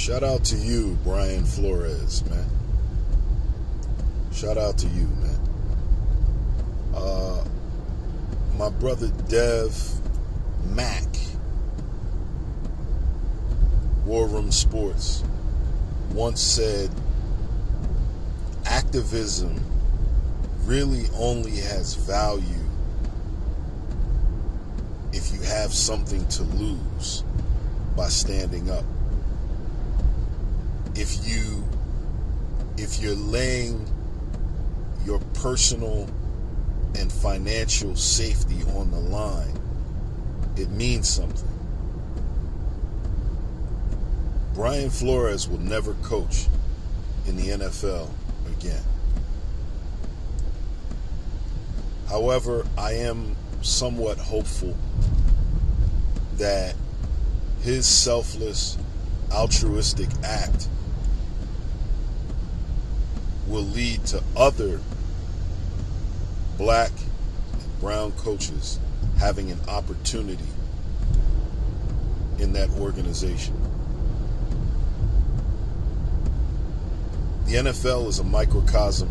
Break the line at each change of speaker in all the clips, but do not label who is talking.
Shout out to you, Brian Flores, man. Shout out to you, man. My brother Dev Mack, War Room Sports, once said, activism really only has value if you have something to lose by standing up. If you're laying your personal and financial safety on the line, it means something. Brian Flores will never coach in the NFL again. However, I am somewhat hopeful that his selfless, altruistic act will lead to other black and brown coaches having an opportunity in that organization. The NFL is a microcosm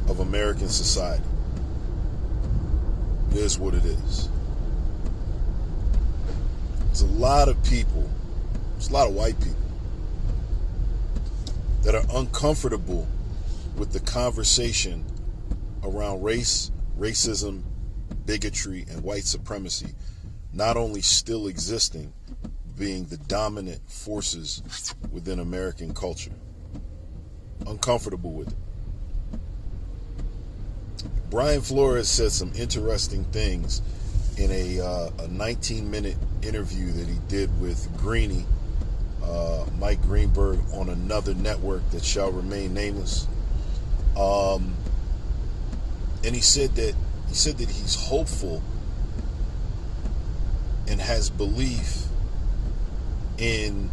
of American society. It is what it is. There's a lot of people, there's a lot of white people that are uncomfortable with the conversation around race, racism, bigotry, and white supremacy not only still existing, being the dominant forces within American culture. Uncomfortable with it. Brian Flores said some interesting things in a 19-minute interview that he did with Greeny, Mike Greenberg, on another network that shall remain nameless. And he said that he's hopeful and has belief in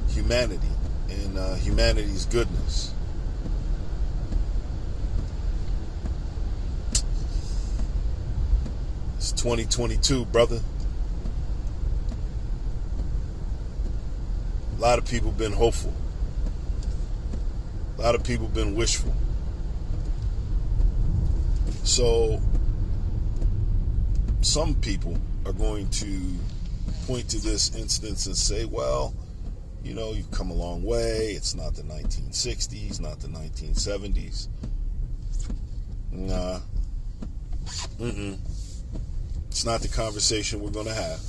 humanity and humanity's goodness. It's 2022, brother. A lot of people been hopeful. A lot of people been wishful. So some people are going to point to this instance and say, well, you know, you've come a long way. It's not the 1960s, not the 1970s. Nah. It's not the conversation we're going to have.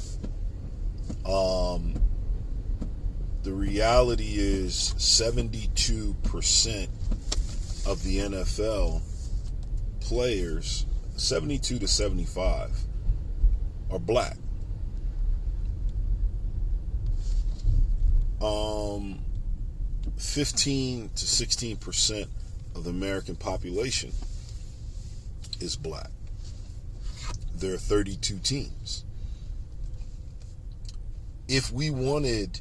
The reality is 72% of the NFL players, 72 to 75, are black. 15 to 16% of the American population is black. There are 32 teams. If we wanted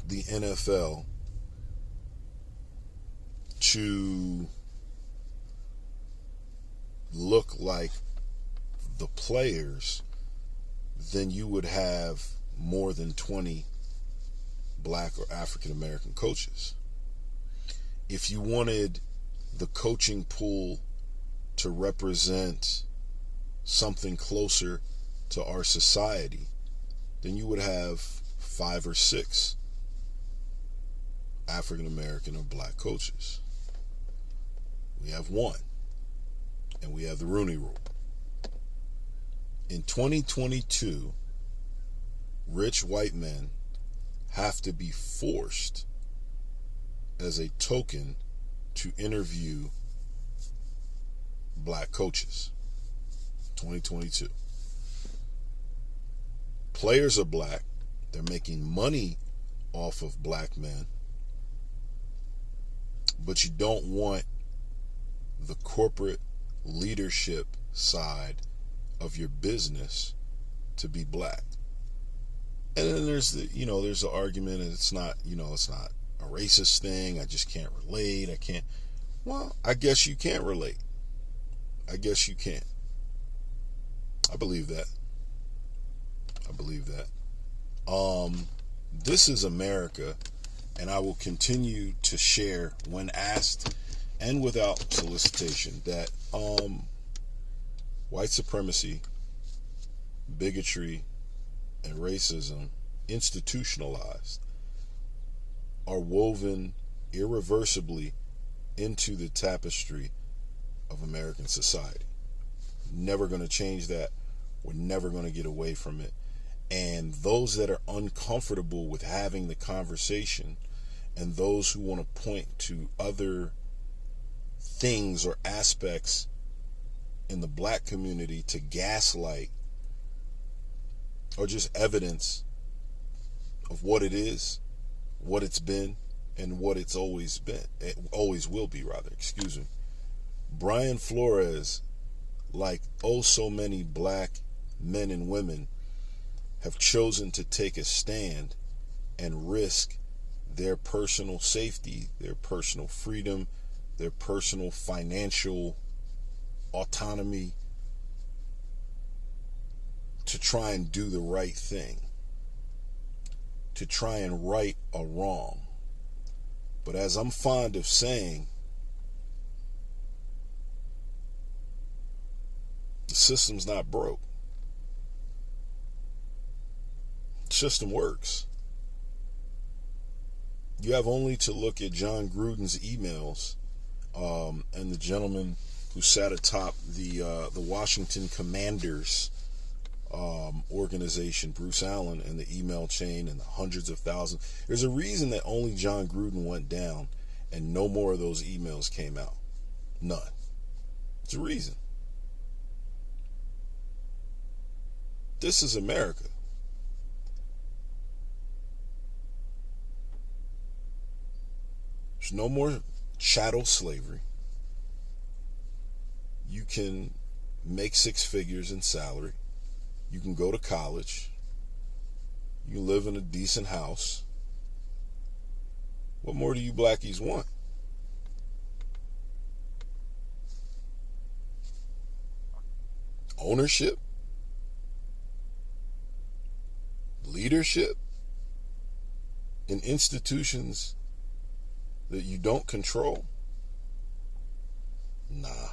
the NFL to look like the players, then you would have more than 20 black or African American coaches. If you wanted the coaching pool to represent something closer to our society, then you would have 5 or 6 African American or black coaches. We have 1, and we have the Rooney Rule. In 2022, rich white men have to be forced as a token to interview black coaches. 2022. Players are black. They're making money off of black men. But you don't want the corporate leadership side of your business to be black. And then there's the argument, and it's not a racist thing. I just can't relate. Well, I guess you can't relate. I guess you can't. I believe that. This is America, and I will continue to share when asked and without solicitation that white supremacy, bigotry, and racism, institutionalized, are woven irreversibly into the tapestry of American society. Never going to change that. We're never going to get away from it. And those that are uncomfortable with having the conversation, and those who want to point to other things or aspects in the black community to gaslight, or just evidence of what it is, what it's been, and what it's always been, it always will be, rather, excuse me. Brian Flores, like oh so many black men and women, have chosen to take a stand and risk their personal safety, their personal freedom, their personal financial autonomy to try and do the right thing, to try and right a wrong. But as I'm fond of saying, the system's not broke. The system works. You have only to look at John Gruden's emails and the gentleman who sat atop the Washington Commanders organization, Bruce Allen, and the email chain and the hundreds of thousands. There's a reason that only John Gruden went down and no more of those emails came out. None. It's a reason. This is America. There's no more chattel slavery. You can make 6 figures in salary. You can go to college. You can live in a decent house. What more do you blackies want? Ownership? Leadership? In institutions that you don't control? Nah.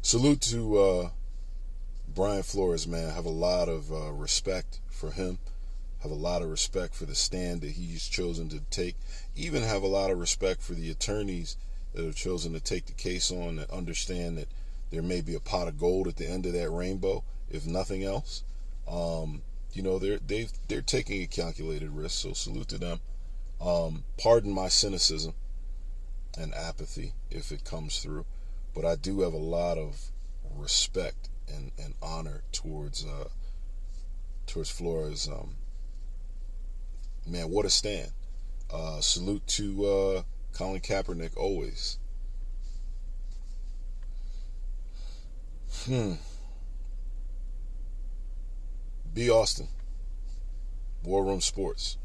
Salute to Brian Flores, man. I have a lot of respect for him. Have a lot of respect for the stand that he's chosen to take. Even have a lot of respect for the attorneys that have chosen to take the case on, and understand that there may be a pot of gold at the end of that rainbow, if nothing else. They're taking a calculated risk, so salute to them. Pardon my cynicism and apathy if it comes through, but I do have a lot of respect and honor towards Flores. Man, what a stand. Salute to Colin Kaepernick always. B. Austin, War Room Sports.